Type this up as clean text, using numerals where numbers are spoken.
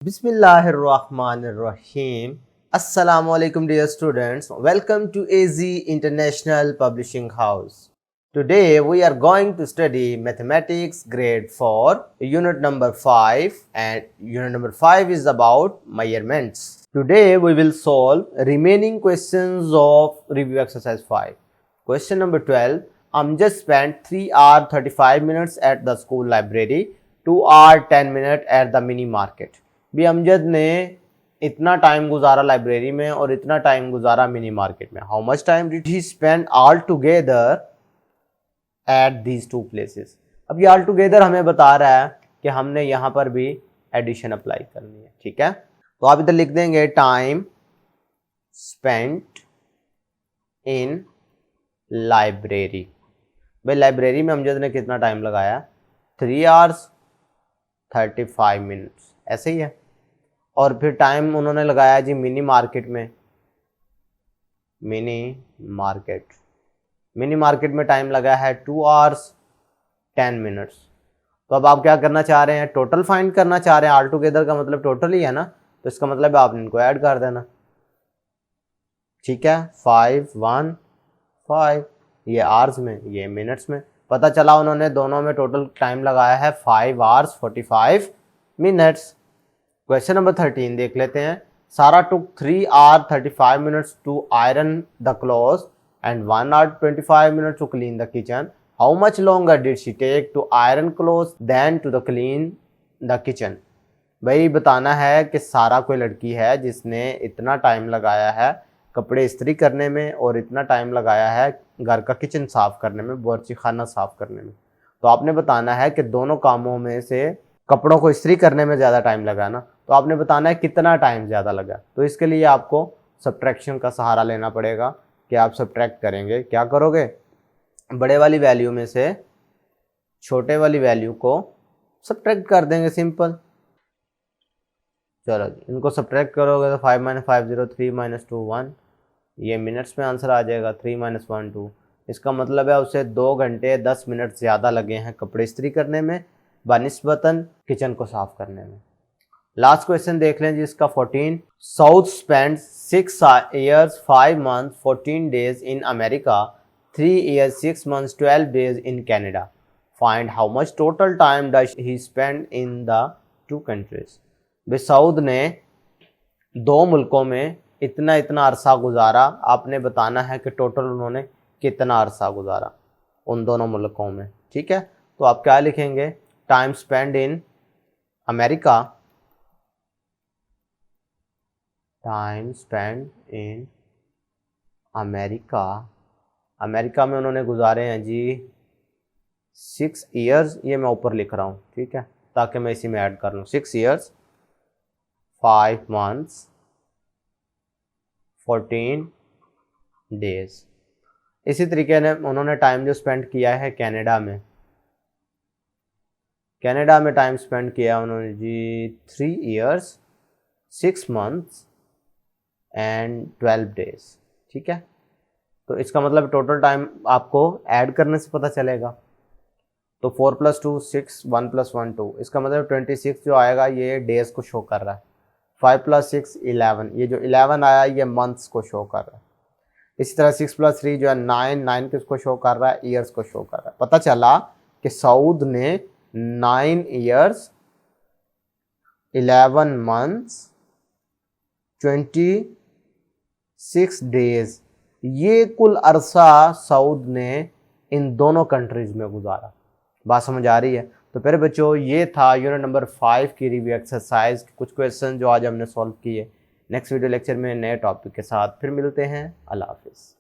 Bismillahirrahmanirrahim. Assalamu alaikum dear students. Welcome to AZ International Publishing House. Today we are going to study Mathematics grade 4 unit number 5 and unit number 5 is about measurements. Today we will solve remaining questions of review exercise 5. Question number 12. Amjad spent 3 hours 35 minutes at the school library, 2 hours 10 minutes at the mini market. भी अमजद ने इतना time गुजारा library में और इतना time गुजारा mini market में. How much time did he spend all together at these two places. अब ये ऑल टुगेदर हमें बता रहा है कि हमने यहाँ पर भी एडिशन अप्लाई करनी है. ठीक है, तो आप इधर लिख देंगे टाइम स्पेंट इन लाइब्रेरी. भाई लाइब्रेरी में अमजद ने कितना टाइम लगाया? 3 hours 35 minutes. ऐसे ही है. और फिर टाइम उन्होंने लगाया जी मिनी मार्केट में. मिनी मार्केट में टाइम लगा है 2 hours 10 minutes. तो अब आप क्या करना चाह रहे हैं? टोटल फाइंड करना चाह रहे हैं. ऑल टुगेदर का मतलब टोटल ही है ना, तो इसका मतलब आप इनको ऐड कर देना. ठीक है, 5 1 5, ये आवर्स में, ये मिनट्स में. पता चला उन्होंने दोनों में टोटल टाइम लगाया है 5 hours 45 minutes. क्वेश्चन नंबर 13 देख लेते हैं. सारा took 3 hours 35 minutes to iron the cloth and 1 hour 25 minutes to clean the kitchen. How much longer did she take to iron cloth then to the clean the kitchen. भाई बताना है कि सारा कोई लड़की है जिसने इतना टाइम लगाया है कपड़े इस्त्री करने में और इतना टाइम लगाया है घर का किचन साफ़ करने में, बावर्ची खाना साफ़ करने में. तो आपने बताना है कि दोनों कामों में से कपड़ों को इस्त्री करने में ज़्यादा टाइम लगा ना, तो आपने बताना है कितना टाइम ज़्यादा लगा. तो इसके लिए आपको सब्ट्रैक्शन का सहारा लेना पड़ेगा कि आप सब्ट्रैक्ट करेंगे. क्या करोगे? बड़े वाली वैल्यू में से छोटे वाली वैल्यू को सब्ट्रैक्ट कर देंगे. सिंपल. चलो जी, इनको सब्ट्रैक्ट करोगे तो 5 - 5 0, 3 - 2 1. ये मिनट्स में आंसर आ जाएगा. 3 - 1 2. इसका मतलब है उसे 2 घंटे 10 मिनट ज़्यादा लगे हैं कपड़े इस्त्री करने में बनिस्बतन किचन को साफ करने में. लास्ट क्वेश्चन देख लें जिसका 14. South spend 6 years 5 months 14 days in America, 3 years 6 months 12 days in Canada. Find how much total time does he spend in the 2 countries. भाई साउद ने 2 मुल्कों में इतना अरसा गुजारा. आपने बताना है कि टोटल उन्होंने कितना अरसा गुजारा उन दोनों मुल्कों में. ठीक है, तो आप क्या लिखेंगे? Time spend in America, time spend in America में उन्होंने गुजारे हैं जी 6 years. ये मैं ऊपर लिख रहा हूँ, ठीक है, ताकि मैं इसी में ऐड कर लूँ. 6 years 5 months 14 days. इसी तरीके ने उन्होंने टाइम जो स्पेंड किया है कनाडा में टाइम स्पेंड किया उन्होंने जी 3 years 6 months एंड 12 days. ठीक है, तो इसका मतलब टोटल टाइम आपको ऐड करने से पता चलेगा. तो 4 + 2 6, 1 + 1 2. इसका मतलब 26 जो आएगा ये डेज को शो कर रहा है. 5 + 6 11. ये जो 11 आया ये मंथ्स को शो कर रहा है. इसी तरह 6 + 3 जो है 9 किसको शो कर रहा है? ईयर्स को शो कर रहा है. पता चला कि सऊद ने 9 years 11 months 26 days ये कुल अरसा सऊद ने इन दोनों कंट्रीज में गुजारा. बात समझ आ रही है? तो फिर बच्चों ये था यूनिट नंबर 5 की रिव्यू एक्सरसाइज. कुछ क्वेश्चन जो आज हमने सॉल्व किए. नेक्स्ट वीडियो लेक्चर में नए टॉपिक के साथ फिर मिलते हैं. अल्लाह हाफिज़.